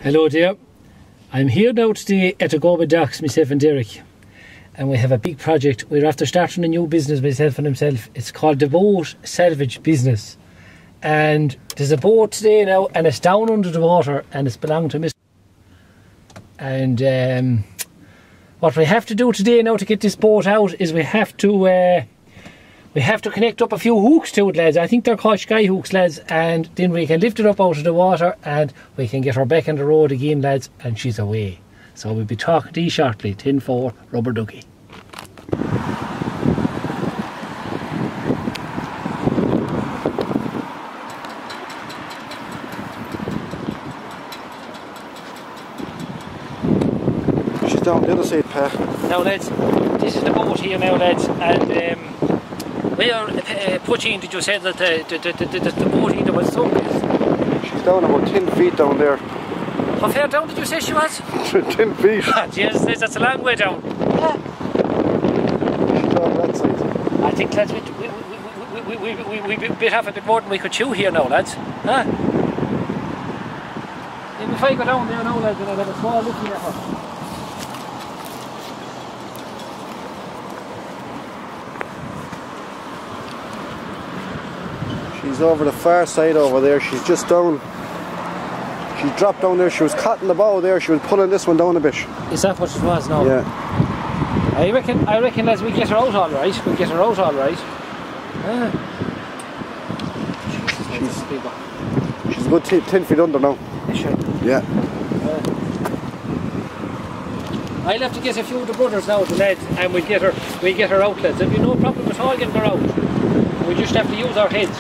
Hello there, I'm here now today at the Galway Docks, myself and Derek, and we have a big project. We're after starting a new business, myself and himself. It's called the Boat Salvage Business, and there's a boat today now and it's down under the water and it's belonged to Mr. And what we have to do today now to get this boat out is we have to connect up a few hooks to it, lads. I think they're called sky hooks, lads, and then we can lift it up out of the water and we can get her back on the road again, lads, and she's away. So we'll be talking to you shortly. 10-4, rubber ducky. She's down the other side, Pat. Now, lads, this is the boat here now, lads, and we are putting, did you say that the boat here was sunken? She's down about 10 feet down there. How far down did you say she was? 10 feet. Jesus, that's a long way down. She's on that side. I think, lads, we bit off a bit more than we could chew here now, lads. Huh? If I go down there now, lads, and I'll have a small looking at her. She's over the far side over there. She's just down. She dropped down there. She was caught in the bow there. She was pulling this one down a bit. Is that what it was now? Yeah. I reckon, lads, we get her out all right. We'll get her out all right. She's a good 10 feet under now. Is she? Yeah. I'll have to get a few of the brothers now, the lads, and we'll get her out, lads. There'll be no problem at all getting her out. We just have to use our heads.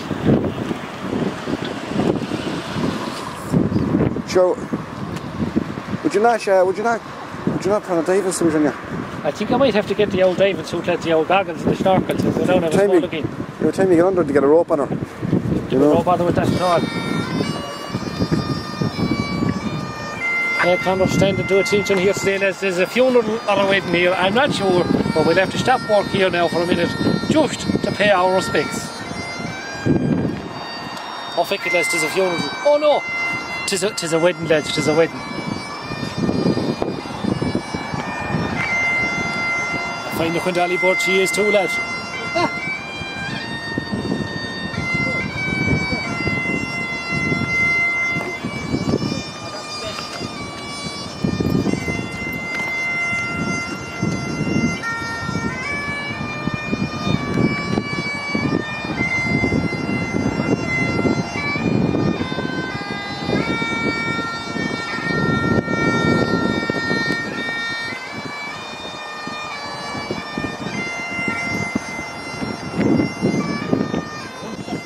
Joe, would you not put on a diving suit on you? I think I might have to get the old diving suit, lads, the old goggles and the snorkels, and go down and have a small look in. Every time you get under to get a rope on her. No bother with that at all. I can't understand the attention here today, lads. There's a funeral on our wedding here. I'm not sure, but we'll have to stop work here now for a minute just to pay our respects. Oh, fuck it, lads, there's a funeral. Oh no! Tis a wedding, lads, tis a wedding. I find the Quindali board she is too, lads.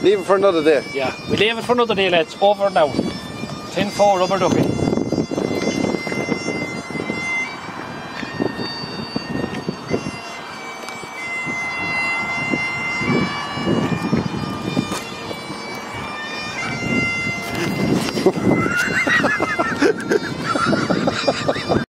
Leave it for another day. Yeah, we leave it for another day, lads. Over now. 10-4, rubber ducky.